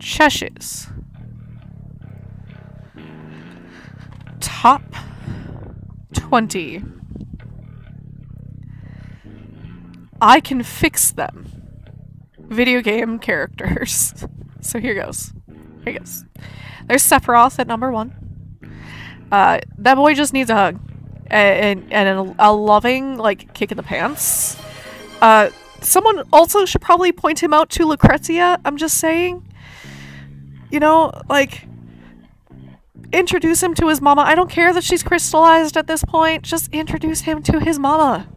Chesh's top 20. I can fix them. Video game characters. So here goes. Here goes. There's Sephiroth at number 1. That boy just needs a hug. And a loving, like, kick in the pants. Someone also should probably point him out to Lucrezia, I'm just saying. You know, like, introduce him to his mama. I don't care that she's crystallized at this point. Just introduce him to his mama.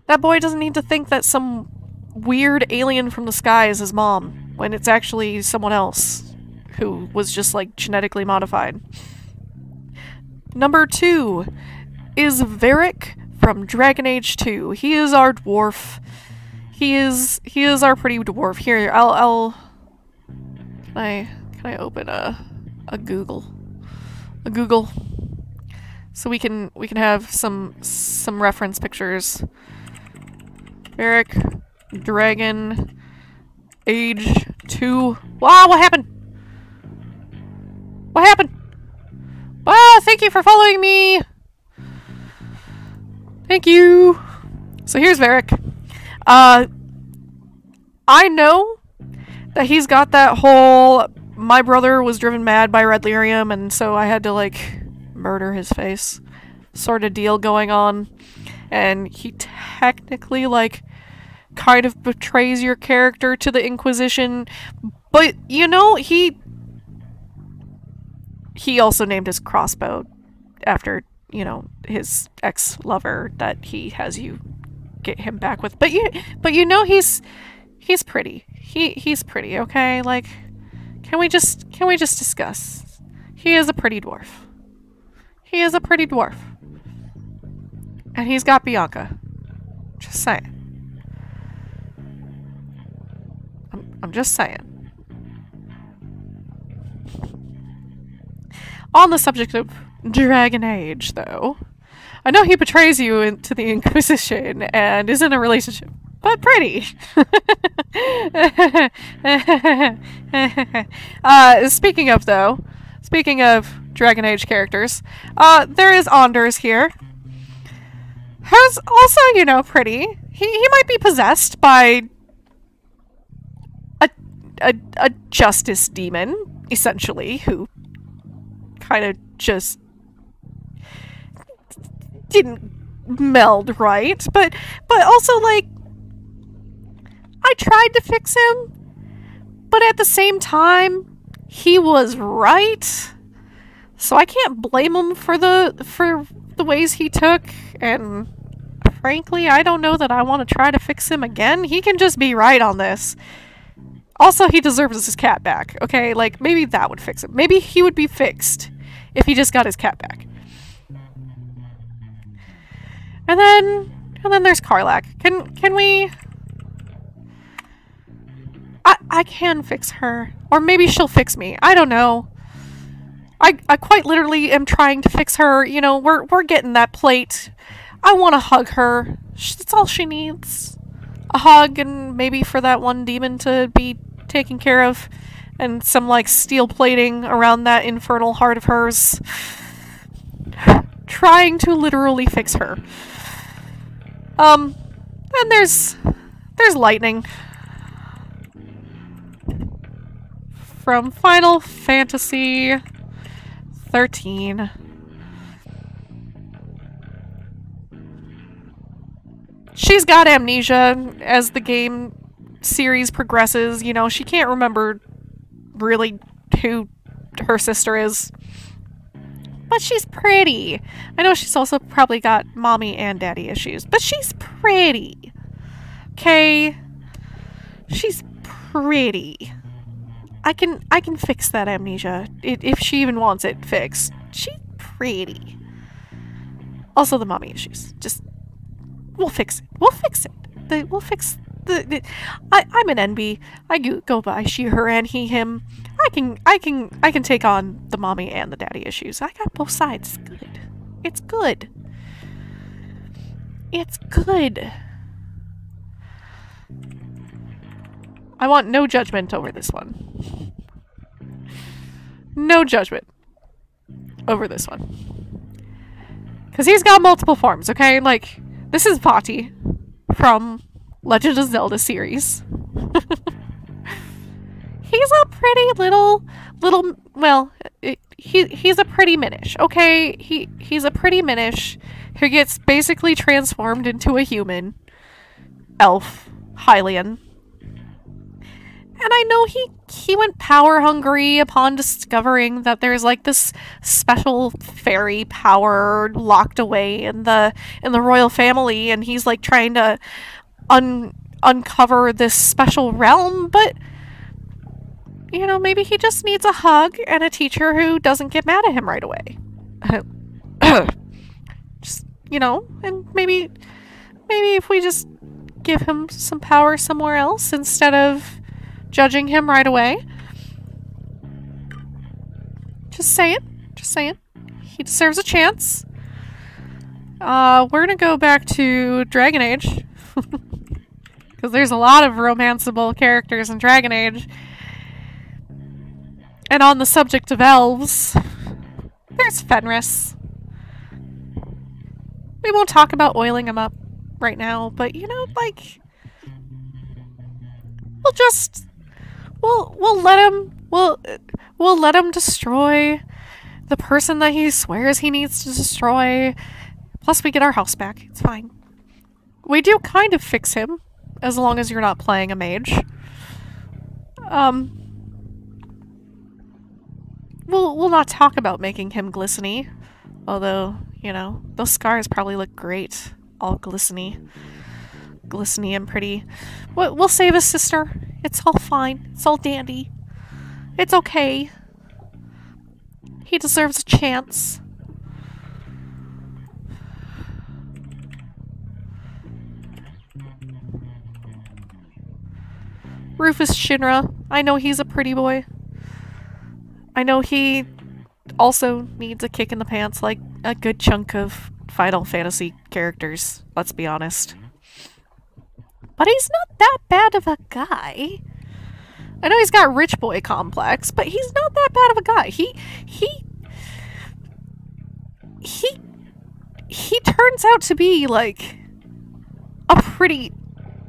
That boy doesn't need to think that some weird alien from the sky is his mom, when it's actually someone else who was just, like, genetically modified. Number 2 is Varric from Dragon Age 2. He is our dwarf. He is our pretty dwarf. Here, can I open a Google? A Google. So we can have some reference pictures. Varric, Dragon Age 2. Wow, what happened? What happened? Wow, thank you for following me! Thank you! So here's Varric. I know that he's got that whole my brother was driven mad by red lyrium and so I had to, like, murder his face sort of deal going on. And he technically, like, kind of betrays your character to the Inquisition, but, you know, he also named his crossbow after, you know, his ex-lover that he has you get him back with. But you know he's pretty. He's pretty, okay? Like, can we just discuss? He is a pretty dwarf. He is a pretty dwarf. And he's got Bianca. Just saying. I'm just saying. On the subject of Dragon Age, though, I know he betrays you into the Inquisition and is in a relationship, but pretty. Speaking of Dragon Age characters, there is Anders here. Who's also, you know, pretty. He might be possessed by a justice demon, essentially, who kind of just didn't meld right, but also, like, I tried to fix him, but at the same time, he was right, so I can't blame him for the ways he took, and frankly, I don't know that I want to try to fix him again. He can just be right on this. Also, he deserves his cat back, okay? Like, maybe that would fix him. Maybe he would be fixed if he just got his cat back. And then there's Karlach. Can we... I can fix her. Or maybe she'll fix me. I don't know. I quite literally am trying to fix her. You know, we're getting that plate. I want to hug her. That's all she needs. A hug, and maybe for that one demon to be taken care of, and some, like, steel plating around that infernal heart of hers. Trying to literally fix her. And there's Lightning. From Final Fantasy 13. She's got amnesia as the game series progresses. You know, she can't remember really who her sister is. But she's pretty. I know she's also probably got mommy and daddy issues, but she's pretty. Okay? She's pretty. I can fix that amnesia if she even wants it fixed. She's pretty. Also the mommy issues. Just we'll fix it. We'll fix it. We'll fix the I'm an NB. I go by she, her, and he, him. I can take on the mommy and the daddy issues. I got both sides. It's good. It's good. It's good. I want no judgment over this one. No judgment over this one. Because he's got multiple forms, okay? Like, this is Vati from Legend of Zelda series. He's a pretty little, well, he's a pretty minish, okay? He's a pretty minish who gets basically transformed into a human elf, Hylian. And I know he went power hungry upon discovering that there's like this special fairy power locked away in the royal family, and he's like trying to uncover this special realm, but you know, maybe he just needs a hug and a teacher who doesn't get mad at him right away. Just, you know, and maybe if we just give him some power somewhere else instead of judging him right away. Just saying. He deserves a chance. We're gonna go back to Dragon Age. Because there's a lot of romanceable characters in Dragon Age. And on the subject of elves, there's Fenris. We won't talk about oiling him up right now, but you know, like, we'll let him destroy the person that he swears he needs to destroy. Plus we get our house back. It's fine. We do kind of fix him, as long as you're not playing a mage. We'll not talk about making him glisteny. Although, you know, those scars probably look great. All glisteny. Glisteny and pretty. We'll save his sister. It's all fine. It's all dandy. It's okay. He deserves a chance. Rufus Shinra. I know he's a pretty boy. I know he also needs a kick in the pants like a good chunk of Final Fantasy characters, let's be honest. But he's not that bad of a guy. I know he's got rich boy complex, but he's not that bad of a guy. He turns out to be like a pretty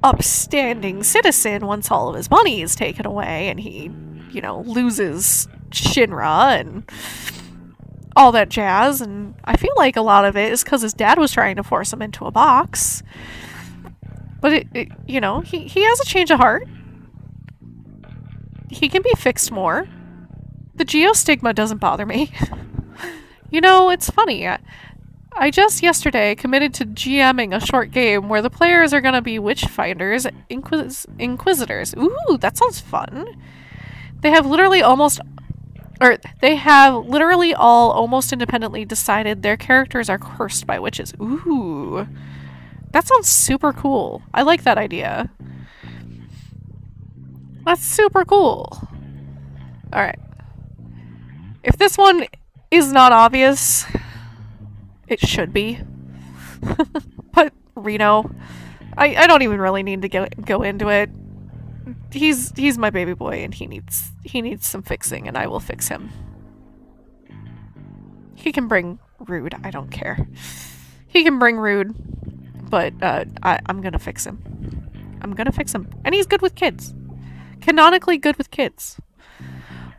upstanding citizen once all of his money is taken away and he, you know, loses Shinra and all that jazz, and I feel like a lot of it is because his dad was trying to force him into a box. But you know, he has a change of heart. He can be fixed more. The geostigma doesn't bother me. You know, it's funny. I just yesterday committed to GMing a short game where the players are gonna be witchfinders, inquisitors. Ooh, that sounds fun. They have literally all almost independently decided their characters are cursed by witches. Ooh. That sounds super cool. I like that idea. That's super cool. Alright. If this one is not obvious, it should be. But Reno, I don't even really need to go into it. He's my baby boy and he needs some fixing, and I will fix him. He can bring rude, I don't care. He can bring rude, but I'm gonna fix him. I'm gonna fix him. And he's good with kids. Canonically good with kids.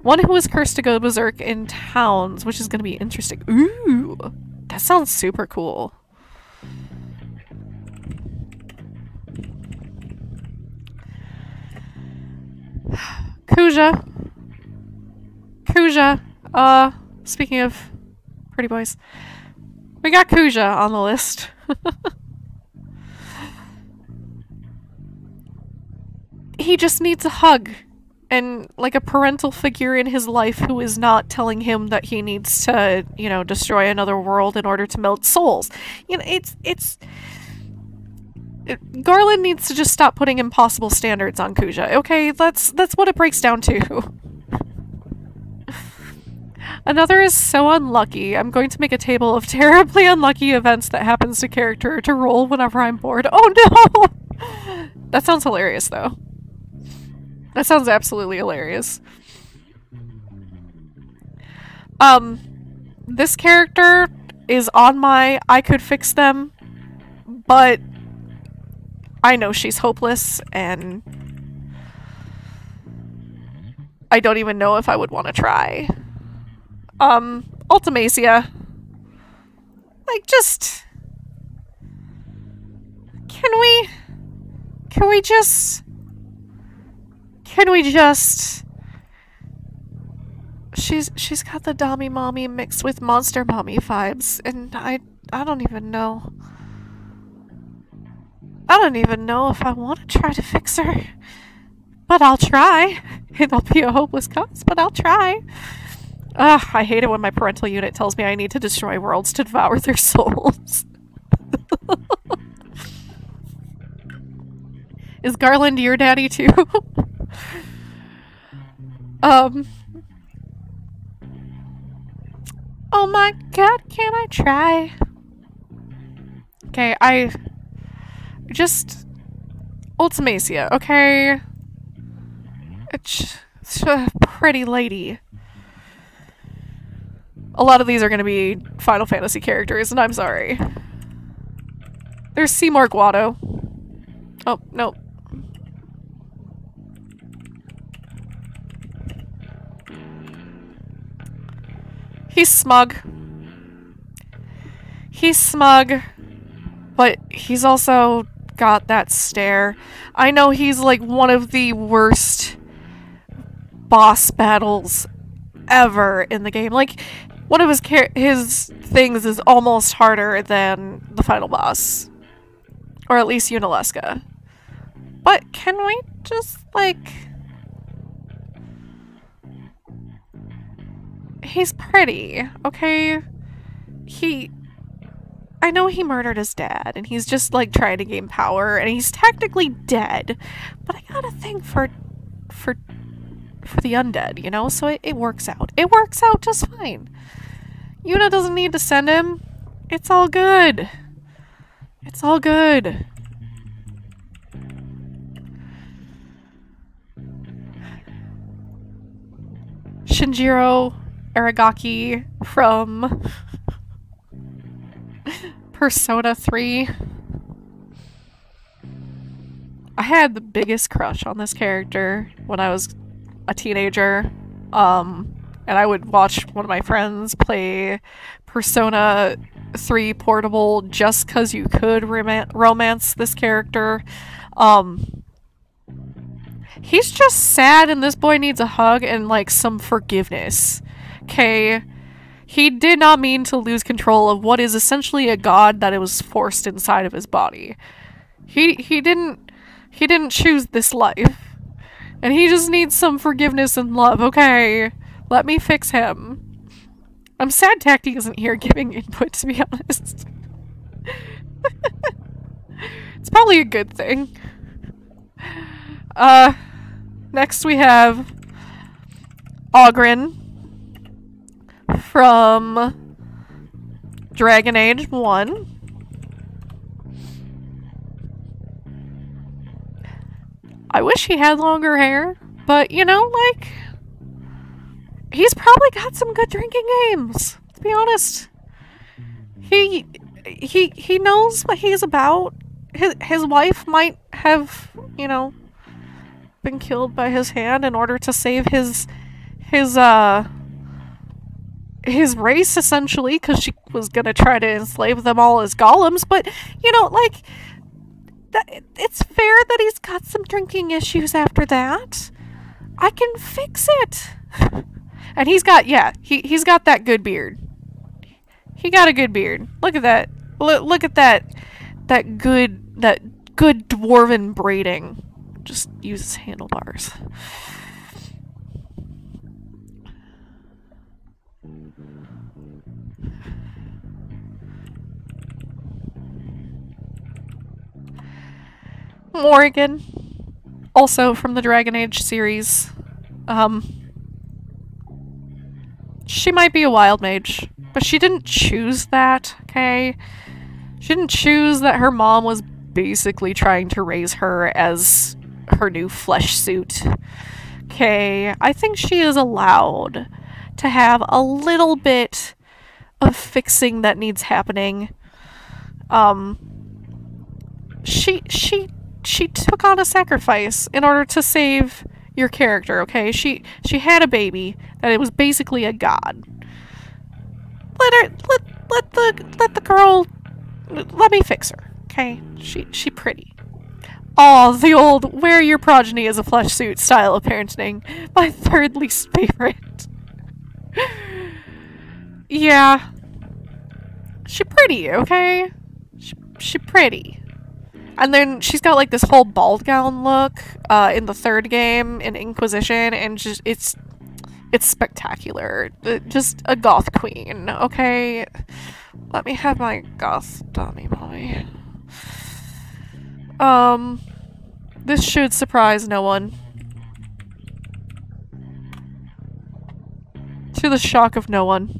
One who is cursed to go berserk in towns, which is gonna be interesting. Ooh, that sounds super cool. Kuja. Speaking of pretty boys, we got Kuja on the list. He just needs a hug and like a parental figure in his life who is not telling him that he needs to, you know, destroy another world in order to melt souls. You know, Garland needs to just stop putting impossible standards on Kuja. Okay, that's what it breaks down to. Another is so unlucky. I'm going to make a table of terribly unlucky events that happens to character to roll whenever I'm bored. Oh no! That sounds hilarious though. That sounds absolutely hilarious. This character is on my I could fix them, but I know she's hopeless, and I don't even know if I would want to try. Ultimacia. Like, just... Can we just... She's got the Dommy Mommy mixed with Monster Mommy vibes, and I don't even know. I don't even know if I want to try to fix her. But I'll try. It'll be a hopeless cause, but I'll try. Ugh, I hate it when my parental unit tells me I need to destroy worlds to devour their souls. Is Garland your daddy too? Oh my god, can I try? Okay, Ultimacia, okay? It's a pretty lady. A lot of these are gonna be Final Fantasy characters, and I'm sorry. There's Seymour Guado. Oh, no. He's smug. He's smug, but he's also got that stare. I know he's like one of the worst boss battles ever in the game. Like, one of his things is almost harder than the final boss. Or at least Unalesca. But can we just, like... He's pretty, okay? I know he murdered his dad, and he's just, like, trying to gain power, and he's technically dead. But I got a thing for the undead, you know? So it works out. It works out just fine. Yuna doesn't need to send him. It's all good. It's all good. Shinjiro Aragaki from Persona 3. I had the biggest crush on this character when I was a teenager. And I would watch one of my friends play Persona 3 Portable just because you could romance this character. He's just sad, and this boy needs a hug and, like, some forgiveness. Okay? He did not mean to lose control of what is essentially a god that it was forced inside of his body. He didn't choose this life. And he just needs some forgiveness and love, okay? Let me fix him. I'm sad Tacti isn't here giving input, to be honest. It's probably a good thing. Next we have Oghren from Dragon Age 1. I wish he had longer hair, but, you know, like, he's probably got some good drinking games, to be honest. He knows what he's about. His wife might have, you know, been killed by his hand in order to save his race, essentially, because she was gonna try to enslave them all as golems, but, you know, like, it's fair that he's got some drinking issues after that. I can fix it. And he's got, yeah, he's got that good beard. He got a good beard. Look at that. Look at that good dwarven braiding. Just uses handlebars. Morrigan, also from the Dragon Age series. She might be a wild mage, but she didn't choose that, okay? She didn't choose that her mom was basically trying to raise her as her new flesh suit. Okay, I think she is allowed to have a little bit of fixing that needs happening. She took on a sacrifice in order to save your character, okay? She had a baby that it was basically a god. Let the girl, let me fix her, okay? She pretty. Oh, the old wear your progeny as a flesh suit style of parenting. My third least favorite. Yeah. She pretty, okay? She pretty. And then she's got like this whole bald gown look in the third game in Inquisition, and just it's spectacular. Just a goth queen, okay? Let me have my goth dummy mommy. This should surprise no one. To the shock of no one.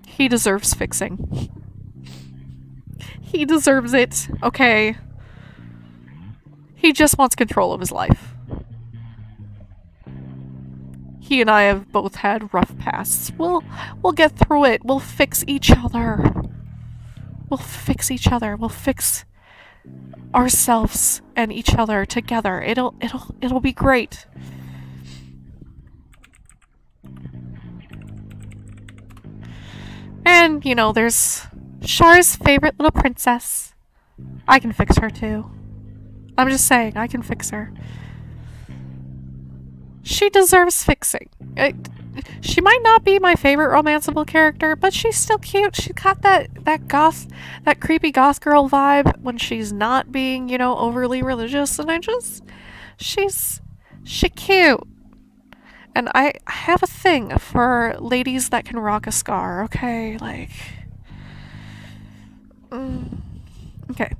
He deserves fixing. He deserves it, okay? He just wants control of his life. He and I have both had rough pasts. We'll get through it. We'll fix each other. We'll fix each other. We'll fix ourselves and each other together. It'll be great. And, you know, there's Char's favorite little princess. I can fix her too. I'm just saying, I can fix her. She deserves fixing. She might not be my favorite romanceable character, but she's still cute. She's got that goth, that creepy goth girl vibe when she's not being, you know, overly religious, and she's cute. And I have a thing for ladies that can rock a scar, okay? Like... Okay,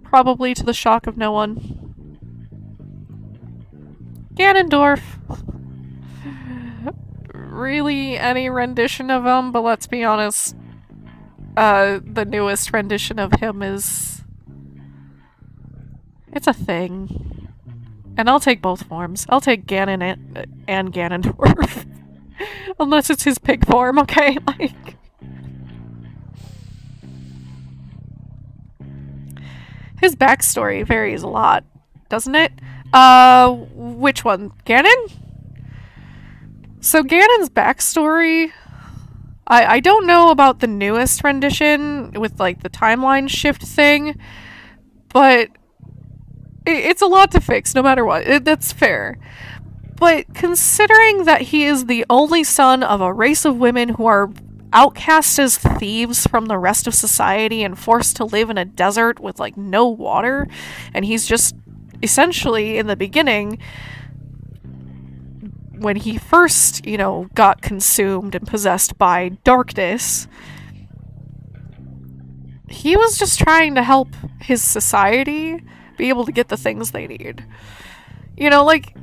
probably to the shock of no one. Ganondorf. Really any rendition of him, but let's be honest, the newest rendition of him is... It's a thing. And I'll take both forms. I'll take Ganon and Ganondorf. Unless it's his pig form, okay? Like... His backstory varies a lot, doesn't it? Which one? Ganon? So Ganon's backstory... I don't know about the newest rendition with, like, the timeline shift thing, but it's a lot to fix, no matter what. That's fair. But considering that he is the only son of a race of women who are outcast as thieves from the rest of society and forced to live in a desert with, like, no water, and he's just essentially, in the beginning, when he first, you know, got consumed and possessed by darkness, he was just trying to help his society be able to get the things they need. You know, like,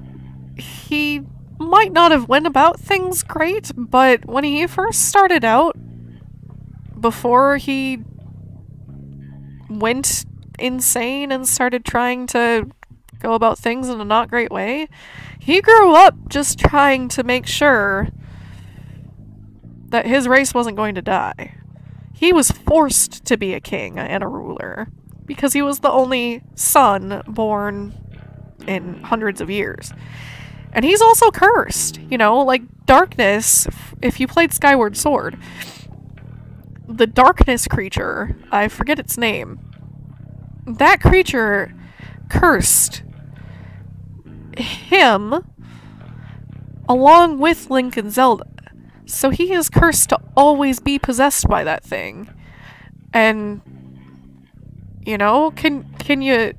he might not have went about things great, but when he first started out, before he went insane and started trying to go about things in a not great way, he grew up just trying to make sure that his race wasn't going to die. He was forced to be a king and a ruler because he was the only son born in hundreds of years. And he's also cursed, you know, like darkness. If you played Skyward Sword, the darkness creature, I forget its name, that creature cursed him along with Link and Zelda. So he is cursed to always be possessed by that thing. And, you know, can you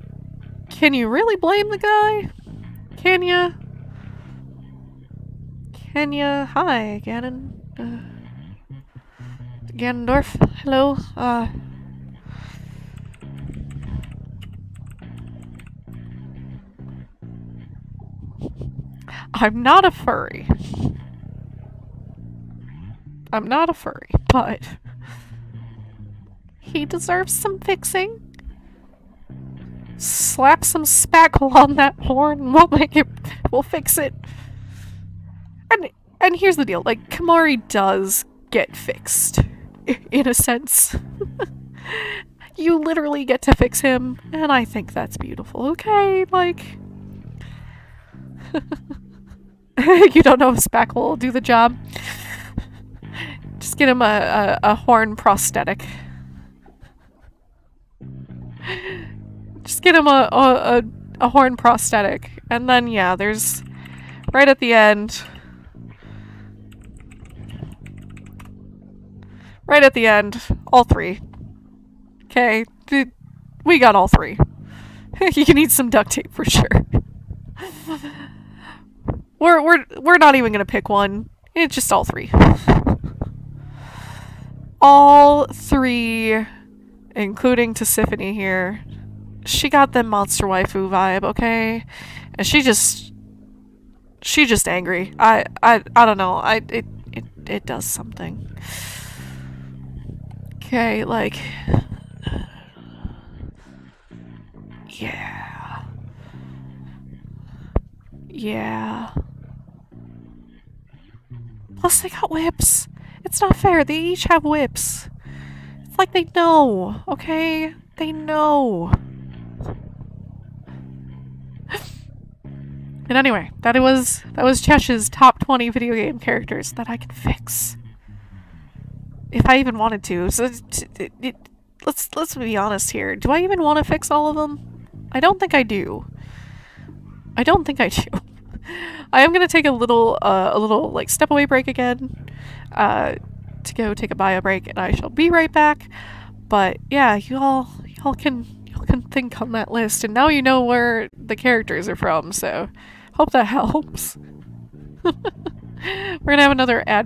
really blame the guy? Can you? Hi, Ganon. Ganondorf. Hello. I'm not a furry. I'm not a furry, but he deserves some fixing. Slap some spackle on that horn and we'll fix it. And here's the deal, like, Kamari does get fixed, in a sense. You literally get to fix him, and I think that's beautiful, okay? Like... You don't know if spackle will do the job? Just get him a horn prosthetic. Just get him a horn prosthetic. And then, yeah, there's... Right at the end... Right at the end, all three. Okay, we got all three. You need some duct tape for sure. We're not even gonna pick one. It's just all three. All three, including Tisiphone here. She got the monster waifu vibe, okay? And she's just angry. I don't know. It does something. Okay, like... Yeah. Yeah. Plus they got whips. It's not fair. They each have whips. It's like they know, okay? They know. And anyway, that was Chesh's top 20 video game characters that I can fix. If I even wanted to. So let's be honest here. Do I even want to fix all of them? I don't think I do. I don't think I do. I am gonna take a little like step away break again, to go take a bio break, and I shall be right back. But yeah, y'all can think on that list, and now you know where the characters are from. So hope that helps. We're gonna have another ad